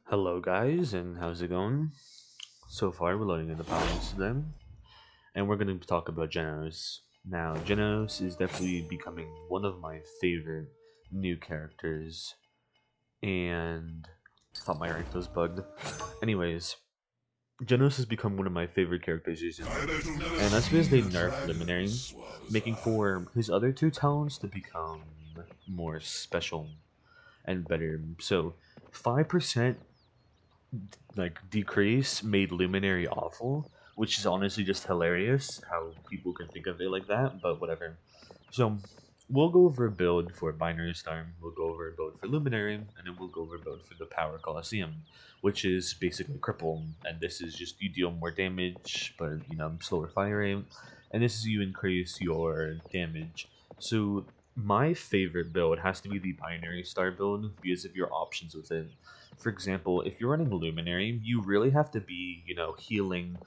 Hello guys, and how's it going? So far we're loading in the paladins today, and we're going to talk about Jenos. Now, Jenos is definitely becoming one of my favorite new characters, and I thought my rank was bugged. Anyways, Jenos has become one of my favorite characters recently, and that's because they nerfed Luminary, making for his other two talents to become more special and better. So, 5% decrease made Luminary awful, which is honestly just hilarious how people can think of it like that, but whatever. So we'll go over a build for Binary Star, we'll go over a build for Luminary, and then we'll go over a build for the Power Colosseum, which is basically Cripple, and this is just you deal more damage, but slower fire rate, and this is you increase your damage. So my favorite build has to be the Binary Star build because of your options with it. For example, if you're running Luminary, you really have to be, healing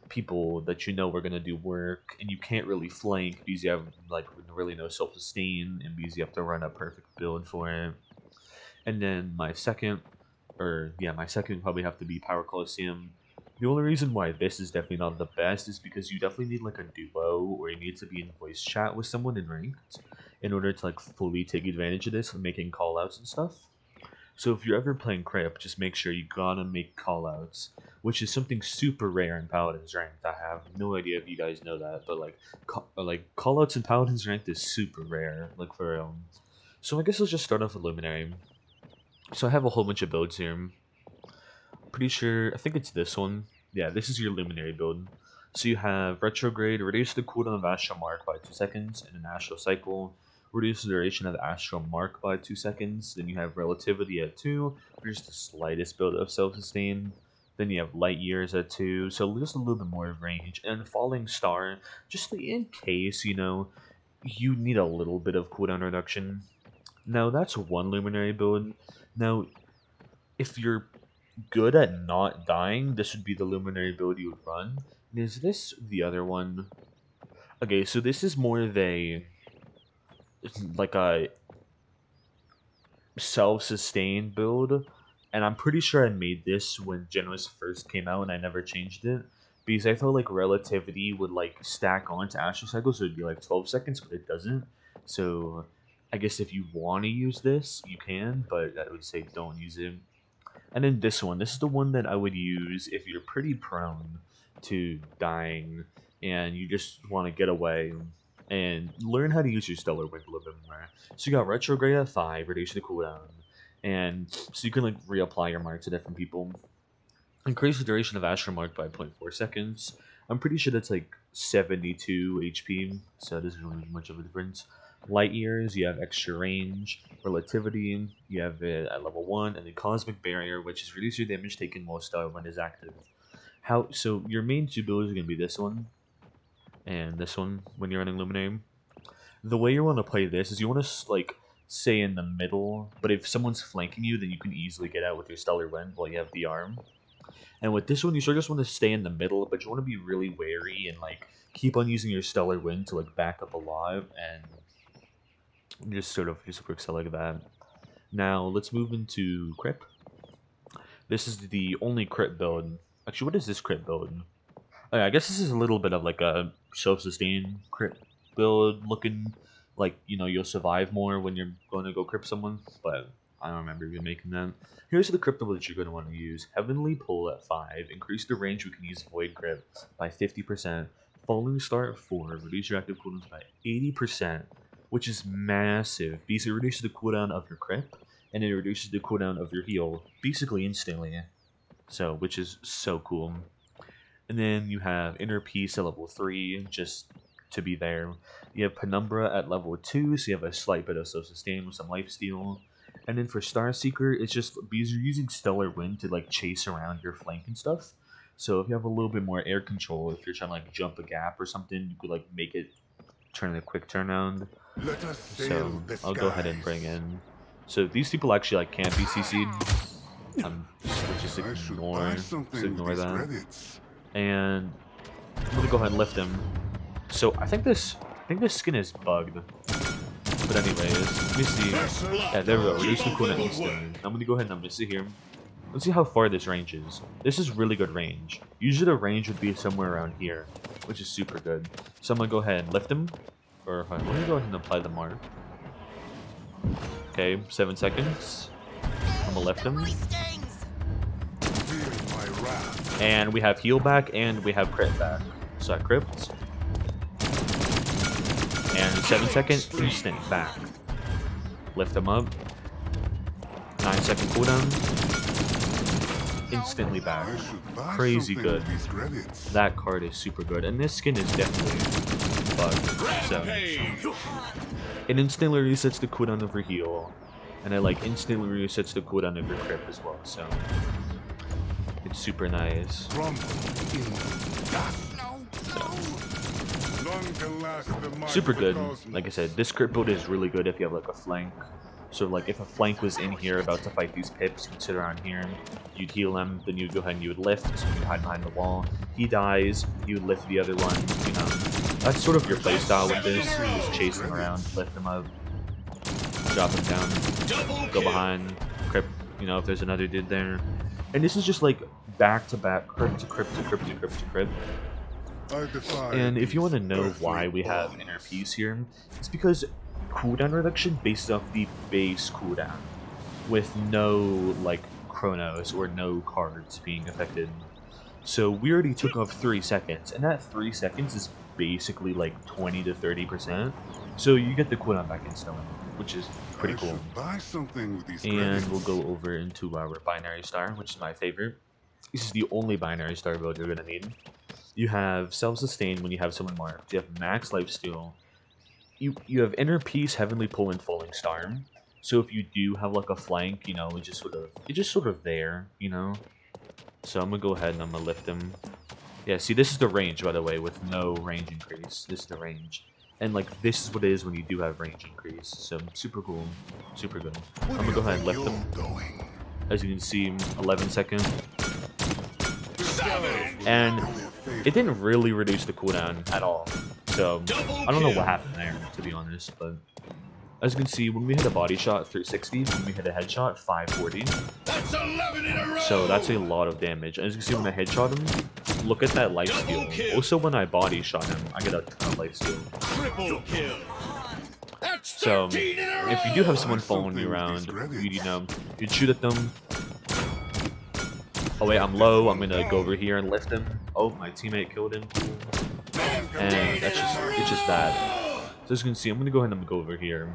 people that you know are going to do work, and you can't really flank because you have like really no self-sustain, and because you have to run a perfect build for it. And then my second probably have to be Power Colosseum. The only reason why this is definitely not the best is because you definitely need like a duo, or you need to be in voice chat with someone in ranked in order to like fully take advantage of this, making callouts and stuff. So if you're ever playing Crypt, just make sure you gotta make callouts, which is something super rare in Paladins Ranked. I have no idea if you guys know that, but like callouts in Paladins Ranked is super rare, like for real. So I guess let's just start off with Luminary. So I have a whole bunch of builds here. Pretty sure, I think it's this one. Yeah, this is your Luminary build. So you have Retrograde, reduce the cooldown of Astral Mark by 2 seconds, and an Astral Cycle, reduce the duration of the Astral Mark by 2 seconds. Then you have Relativity at 2, reduce the slightest build of Self-Sustain. Then you have Light Years at 2, so just a little bit more range. And Falling Star, just in case, you need a little bit of cooldown reduction. Now, that's one Luminary build. Now, if you're good at not dying, this would be the Luminary build you would run. And is this the other one? Okay, so this is more of a like a self-sustained build, and I'm pretty sure I made this when Jenos first came out, and I never changed it because I felt like relativity would like stack onto Astral Cycle, so it'd be like 12 seconds, but it doesn't. So I guess if you want to use this, you can, but I would say don't use it. And then this is the one that I would use if you're pretty prone to dying and you just want to get away and learn how to use your Stellar Wind a little bit more. So you got Retrograde at 5, reduce the cooldown, and so you can like reapply your mark to different people. Increase the duration of Astral Mark by 0.4 seconds. I'm pretty sure that's like 72 HP, so it doesn't really make much of a difference. Light Years, you have extra range. Relativity, you have it at level 1, and then Cosmic Barrier, which is reduce your damage taken while Stellar Wind is active. So your main two builds are going to be this one, and this one when you're running Luminary. The way you want to play this is you want to like stay in the middle, but if someone's flanking you, then you can easily get out with your Stellar Wind while you have the arm. And with this one, you sort of just want to stay in the middle, but you want to be really wary and like keep on using your Stellar Wind to like back up a lot and just sort of just quick sell like that. Now let's move into Crypt. This is the only crit build. Actually, what is this crit build? Oh, yeah, I guess this is a little bit of like a self-sustain crit build, looking like you'll survive more when you're going to go crypt someone, but I don't remember even making that. Here's the crypt build that you're going to want to use: Heavenly Pull at 5, increase the range we can use Void Grip by 50%. Falling Star at 4, reduce your active cooldowns by 80%, which is massive because it reduces the cooldown of your crypt and it reduces the cooldown of your heal basically instantly. So, which is so cool. And then you have Inner Peace at level 3, just to be there. You have Penumbra at level 2, so you have a slight bit of self-sustain with some lifesteal. And then for Star Seeker, it's just because you're using Stellar Wind to like chase around your flank and stuff. So if you have a little bit more air control, if you're trying to like jump a gap or something, you could like make it turn a quick turnaround. Let us sail So the I'll go ahead and skies. bring in. So these people actually like can't be CC'd. Just I should ignore, buy just something with ignore these that. credits. And I'm gonna go ahead and lift him. So I think this skin is bugged. But anyways, let me see. Yeah, there we go. Reduce the cooldown instantly. I'm gonna go ahead and miss it here. Let's see how far this range is. This is really good range. Usually the range would be somewhere around here, which is super good. So I'm gonna go ahead and lift him. Or let me go ahead and apply the mark. Okay, 7 seconds. I'm gonna lift him. And we have heal back and we have crit back. So I crypt. And 7 second instant back. Lift him up. 9-second cooldown. Instantly back. Crazy good. That card is super good. And this skin is definitely bugged. So it instantly resets the cooldown of your heal. And it like instantly resets the cooldown of your crit as well. So it's super nice. Super good. Like I said, this crit build is really good if you have like a flank. So like if a flank was in here about to fight these pips, you'd sit around here, you'd heal him, then you'd go ahead and you would lift, so you'd hide behind the wall. He dies, you would lift the other one, you know. That's sort of your playstyle with this. You just chase him around, lift him up, drop him down, go behind, crypt, you know, if there's another dude there. And this is just like back to back, crypt to crypt to crypt to crypt to crypt. And if you want to know why we have inner peace here, it's because cooldown reduction based off the base cooldown with no like chronos or no cards being affected. So we already took off 3 seconds, and that 3 seconds is basically like 20 to 30%. So you get the cooldown back instantly, which is pretty cool. And we'll go over into our binary star, which is my favorite. This is the only binary star build you're gonna need. You have self-sustain when you have someone marked. You have max lifesteal. You have inner peace, heavenly pull, and falling star. So if you do have like a flank, you know, it's just sort of there, you know. So I'm gonna go ahead and I'm gonna lift him. Yeah, see, this is the range, by the way, with no range increase. This is the range, and like this is what it is when you do have range increase. So super cool, super good. I'm gonna go ahead and lift him. As you can see, 11 seconds, and it didn't really reduce the cooldown at all. So I don't know what happened there, to be honest, but as you can see, when we hit a body shot, 360, when we hit a headshot, 540. That's 11 in a row. So that's a lot of damage. As you can see, when I headshot him, look at that lifesteal. Also, when I body shot him, I get a ton of lifesteal. Triple kill. So if you do have someone following you around, you know, you'd shoot at them. Oh wait, I'm low. I'm gonna go over here and lift him. Oh, my teammate killed him. And it's just bad. So as you can see, I'm gonna go ahead and I'm gonna go over here,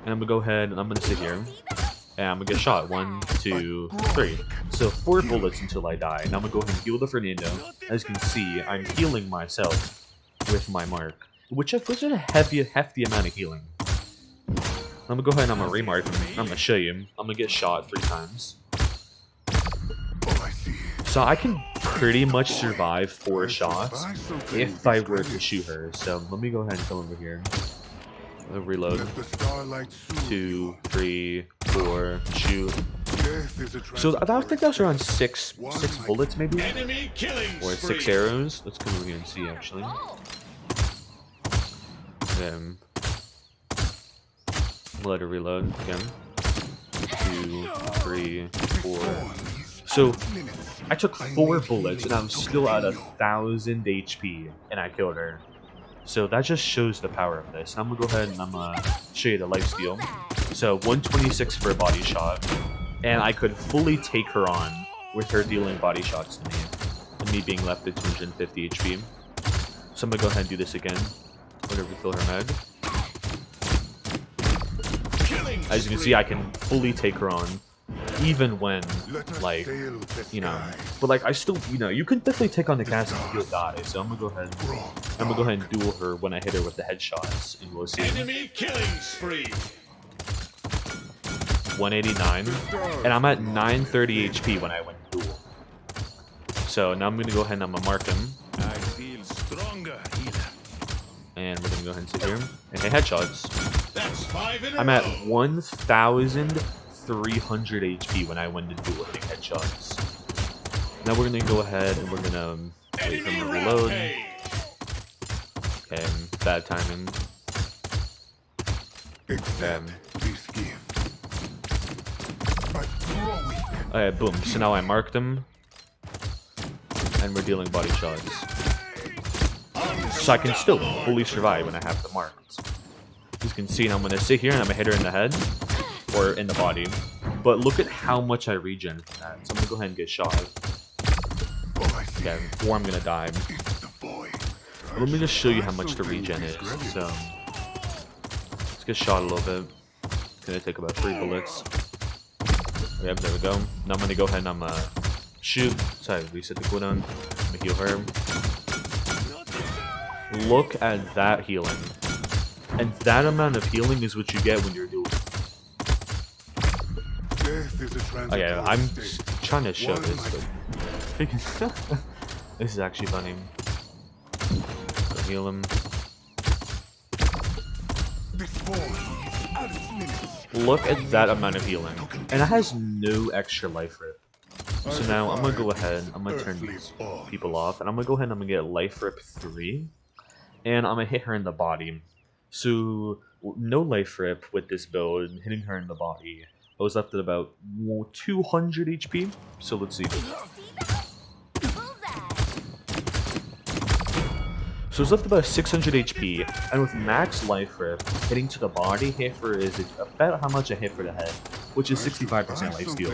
and I'm gonna go ahead and I'm gonna sit here, and I'm gonna get shot. 1, 2, 3. So 4 bullets until I die. And I'm gonna go ahead and heal the Fernando. As you can see, I'm healing myself with my mark, which was a hefty amount of healing. I'm gonna go ahead and I'm gonna remark him. I'm gonna show you. I'm gonna get shot 3 times. So I can pretty much survive 4 shots if I were to shoot her. So let me go ahead and come over here. Reload. 2, 3, 4, shoot. So I think that was around 6 bullets maybe, or 6 arrows. Let's come over here and see actually. Let her reload again. 2, 3, 4. So I took 4 bullets and I'm still at 1,000 HP and I killed her. So that just shows the power of this. I'm gonna go ahead and I'm gonna show you the lifesteal. So 126 for a body shot, and I could fully take her on with her dealing body shots to me, and me being left at 250 HP. So I'm gonna go ahead and do this again. Let her refill her med. As you can see, I can fully take her on. Even when, like, you know, but like I still, you know, you can definitely take on the gas and he'll die. So I'm gonna go ahead and duel her when I hit her with the headshots, and we'll see. Enemy killing spree. 189, and I'm at 930 HP when I went duel. So now I'm gonna go ahead and I'm gonna mark him. I feel stronger. And we're gonna go ahead and sit here and hit headshots. That's 5 in a row. I'm at 1,300 HP when I went to duel hitting headshots. Now we're gonna go ahead and we're gonna wait for him to reload. Okay, bad timing. Boom. So now I marked them. And we're dealing body shots. So I can still fully survive when I have them marked. You can see I'm going to sit here and I'm going to hit her in the head. Or in the body. But look at how much I regen from that. So I'm going to go ahead and get shot. Okay, or I'm going to die. But let me just show you how much the regen is. So, let's get shot a little bit. It's going to take about 3 bullets. Yep, there we go. Now I'm going to go ahead and I'm shoot. Sorry, reset the cooldown. I'm going to heal her. Look at that healing. And that amount of healing is what you get when you're dueling. Oh yeah, I'm trying to show this, but this is actually funny. Go heal him. Look at that amount of healing. And it has no extra life rip. So now I'm gonna go ahead, I'm gonna turn these people off, and I'm gonna go ahead and I'm gonna get life rip 3. And I'm gonna hit her in the body. So no life rip with this build, hitting her in the body. I was left at about 200 HP, so let's see. So it's left about 600 HP, and with max life rip, hitting to the body, hit for is about how much I hit for the head, which is 65% life steal,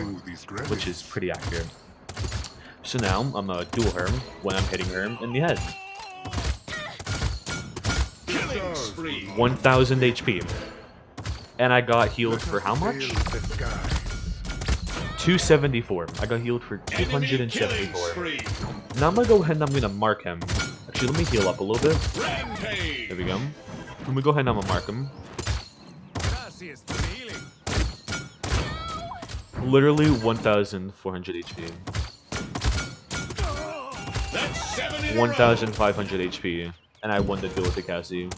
which is pretty accurate. So now, I'm gonna duel her when I'm hitting her in the head. 1000 HP. And I got healed for how much? 274. I got healed for 274. Now I'm gonna go ahead and I'm gonna mark him. Actually, let me heal up a little bit. There we go. Let me go ahead and I'm gonna mark him. Literally 1400 HP. 1500 HP. And I won the duel with the Cassie.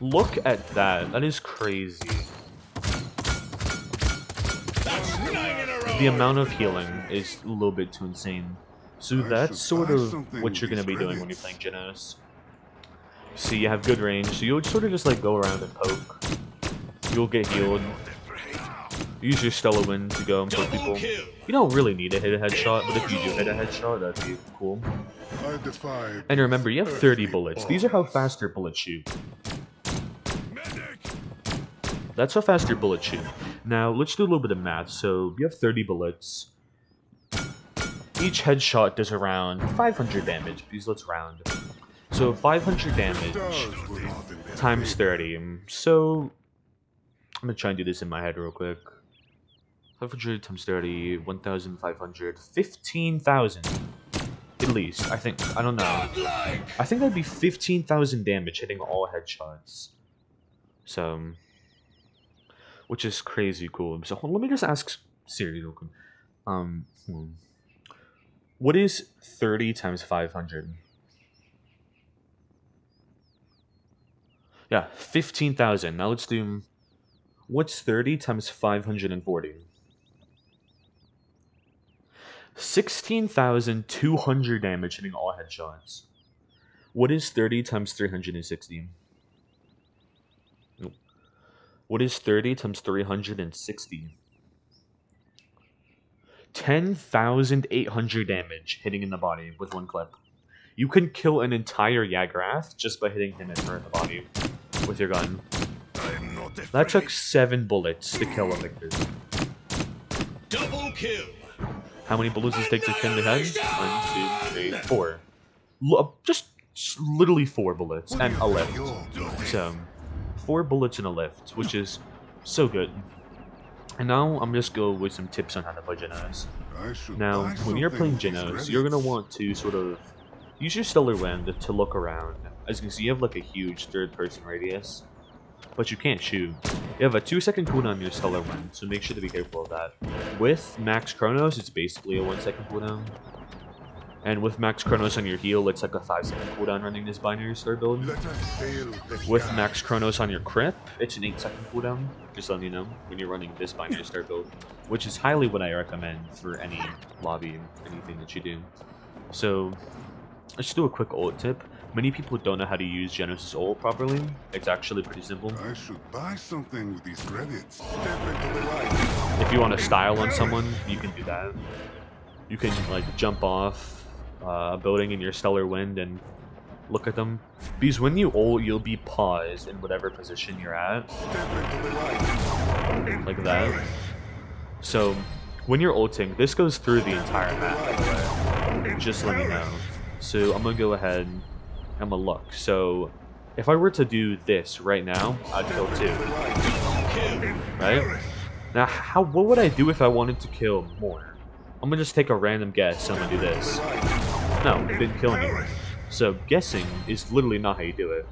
Look at that. That is crazy. The amount of healing is a little bit too insane. So that's sort of what you're going to be doing when you're playing Jenos. So you have good range, so you'll sort of just like go around and poke. You'll get healed. Use your stellar wind to go and poke people. You don't really need to hit a headshot, but if you do hit a headshot, that'd be cool. And remember, you have 30 bullets. These are how fast your bullets shoot. That's how fast your bullets shoot. Now, let's do a little bit of math. So, you have 30 bullets. Each headshot does around 500 damage, because let's round. So, 500 damage times 30. So, I'm going to try and do this in my head real quick. 500 times 30, 1,500, 15,000. At least, I think. I don't know. I think that'd be 15,000 damage hitting all headshots. So, which is crazy cool. So let me just ask Siri real quick. What is 30 times 500? Yeah, 15,000. Now let's do. What's 30 times 540? 16,200 damage hitting all headshots. What is 30 times 360? Nope. What is 30 times 360? 10,800 damage hitting in the body with one clip. You can kill an entire Yagrath just by hitting him and her in the body with your gun. That took 7 bullets to kill a Victor. Double kill. How many bullets does it take to kill the head? 1, 2, 3, 4. Just literally 4 bullets and a lift. So, 4 bullets and a lift, which is so good. And now I'm just going with some tips on how to play Jenos. Now, when you're playing Jenos, you're going to want to sort of use your Stellar Wind to look around. As you can see, you have like a huge third-person radius, but you can't shoot. You have a 2-second cooldown on your Stellar Wind, so make sure to be careful of that. With Max Chronos, it's basically a 1-second cooldown. And with Max Chronos on your heal, it's like a 5-second cooldown running this binary star build. With Max Chronos on your Crip, it's an 8-second cooldown, just letting you know, when you're running this binary star build. Which is highly what I recommend for any lobby, anything that you do. So, let's do a quick ult tip. Many people don't know how to use Jenos' ult properly. It's actually pretty simple. I should buy something with these credits. Step into the light. If you want to style on someone, you can do that. You can like jump off a building in your stellar wind and look at them. Because when you ult, you'll be paused in whatever position you're at. Like that. So, when you're ulting, this goes through the entire map, by the way. Just let me know. So, I'm gonna go ahead and I'm gonna look. So, if I were to do this right now, I'd kill 2. Right? Now, what would I do if I wanted to kill more? I'm gonna just take a random guess and I'm gonna do this. No, didn't kill anyone. So, guessing is literally not how you do it.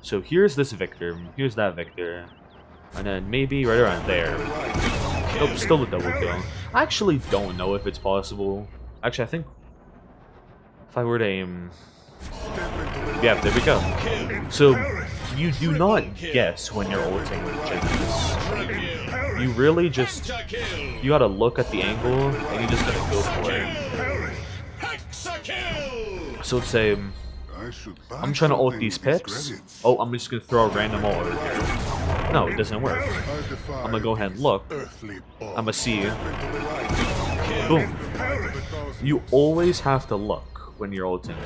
So, here's this Victor, here's that Victor, and then maybe right around there. Nope, still a double kill. I actually don't know if it's possible. Actually, I think if I were to aim... Yeah, there we go. So, you do not guess when you're ulting with Jenos. You really just... You gotta look at the angle, and you just gotta go for it. So let's say... I'm trying to ult these pips. Oh, I'm just gonna throw a random ult over here. No, it doesn't work. I'm gonna go ahead and look. I'm gonna see. Boom. You always have to look when you're ulting.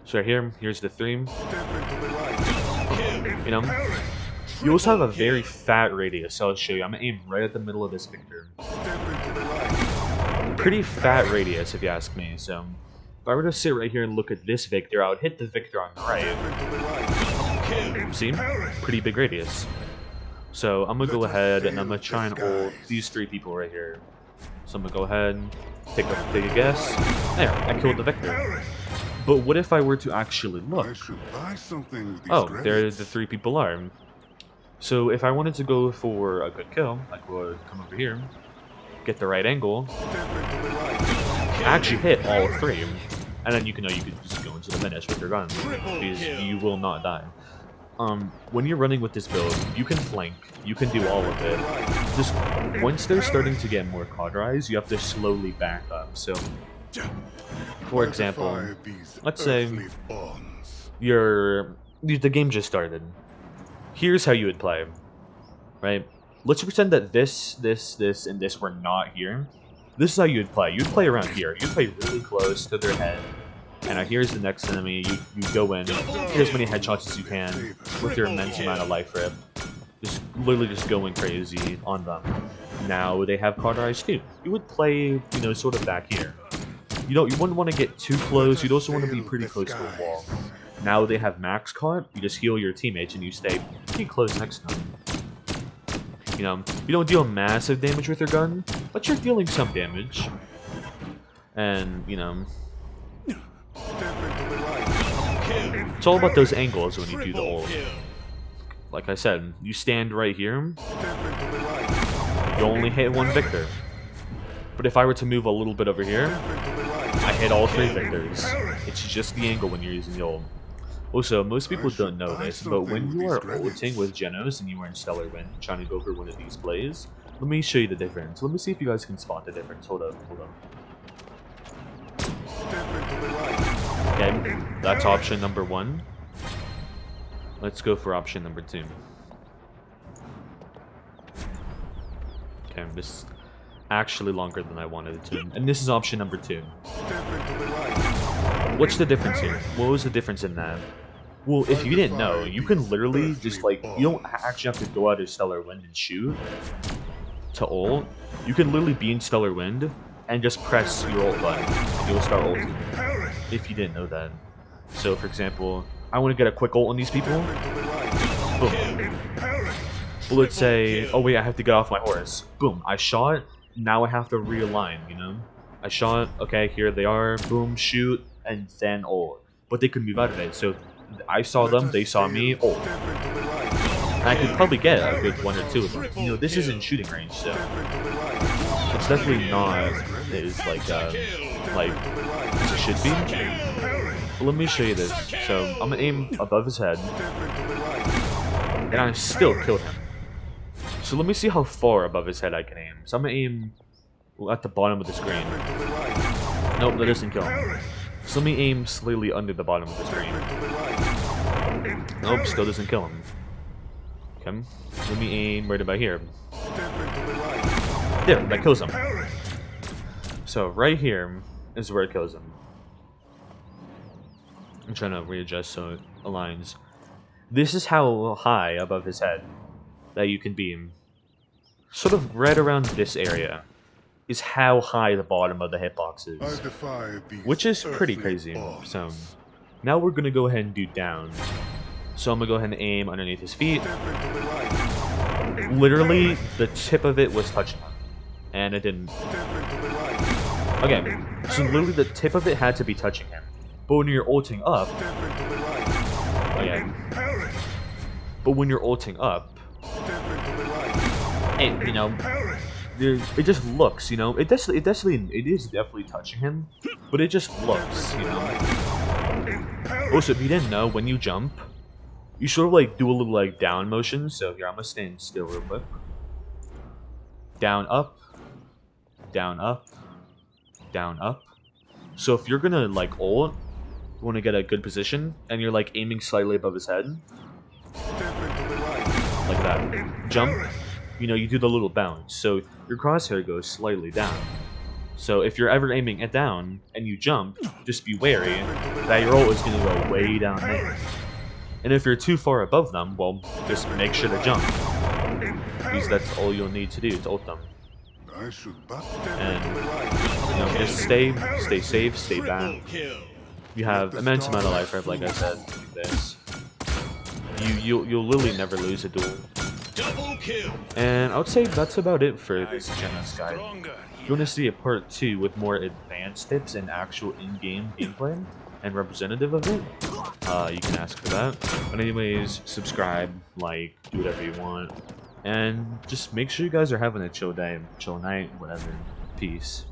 So here's the 3. You know? You also have a very fat radius, so I'll show you. I'm gonna aim right at the middle of this Victor. Pretty fat radius, if you ask me, so... If I were to sit right here and look at this Victor, I would hit the Victor on the right. See? Pretty big radius. So I'm gonna go ahead and I'm gonna try and ult these 3 people right here. So I'm gonna go ahead and take a guess. There, I killed the Victor. But what if I were to actually look? Oh, there the 3 people are. So if I wanted to go for a good kill, I would come over here, get the right angle, actually hit all 3, and then you could just go into the finish with your gun because you will not die. When you're running with this build, you can flank, you can do all of it. Just once they're starting to get more cauterized, you have to slowly back up. So, for example, let's say the game just started. Here's how you would play, right? Let's pretend that this, and this were not here. This is how you'd play. You'd play around here. You'd play really close to their head. And now here's the next enemy. You go in. Get as many headshots as you can with your immense amount of life rip. Just literally just going crazy on them. Now they have cauterized too. You would play, sort of back here. You wouldn't want to get too close. You'd also want to be pretty close to a wall. Now they have max caught. You just heal your teammates and you stay pretty close next to them. You don't deal massive damage with your gun, but you're dealing some damage. And, it's all about those angles when you do the ult. Like I said, you stand right here, you only hit 1 Victor. But if I were to move a little bit over here, I hit all 3 Victors. It's just the angle when you're using the ult. Also, most people don't know this, but when you are ulting with Jenos and you are in Stellar Wind trying to go for one of these plays, let me show you the difference. Let me see if you guys can spot the difference. Hold up. Okay, that's option number 1. Let's go for option number 2. Okay, this is actually longer than I wanted it to. And this is option number 2. What's the difference here? What was the difference in that? Well, if you didn't know, you can literally just you don't actually have to go out of Stellar Wind and shoot to ult. You can literally be in Stellar Wind and just press your ult button and you'll start ulting. If you didn't know that. So, for example, I want to get a quick ult on these people. Boom. Well, let's say, oh wait, I have to get off my horse. Boom, I shot. Now I have to realign, I shot, okay, here they are, boom, shoot, and then ult. But they could move out of it, so I saw them, they saw me, ult. And I could probably get a good 1 or 2 of them. This isn't shooting range, so it's definitely not as as it should be. But let me show you this. So I'm gonna aim above his head, and I still killed him. So let me see how far above his head I can aim. So I'm gonna aim at the bottom of the screen. Nope, that doesn't kill him. So let me aim slightly under the bottom of the screen. Nope, still doesn't kill him. Okay, let me aim right about here. There, that kills him. So right here is where it kills him. I'm trying to readjust so it aligns. This is how high above his head that you can beam. Sort of right around this area is how high the bottom of the hitbox is. Which is pretty crazy. So now we're going to go ahead and do down. So I'm going to go ahead and aim underneath his feet. Literally, the tip of it was touching him. And it didn't. Okay, so literally the tip of it had to be touching him. But when you're ulting up... Okay. But when you're ulting up... It, you know... It just looks, you know? It is definitely touching him. But it just looks, you know? Also, if you didn't know, when you jump... You sort of like do a little like down motion. So here, I'm gonna stand still real quick. Down, up. Down, up. Down, up. So if you're gonna like ult, you want to get a good position, and you're like aiming slightly above his head, like that. Jump. You know, you do the little bounce. So your crosshair goes slightly down. So if you're ever aiming it down and you jump, just be wary that your ult is gonna go way down there. And if you're too far above them, well, just make sure to jump. Because that's all you'll need to do to ult them. And, you know, just stay safe, stay back. You have immense amount of life, right? Like I said, like this. You'll literally never lose a duel. And I would say that's about it for this Jenos guide. If you want to see a part 2 with more advanced tips and actual in-game gameplay and representative of it, you can ask for that. But anyways, subscribe, like, do whatever you want. And just make sure you guys are having a chill day, chill night, whatever. Peace.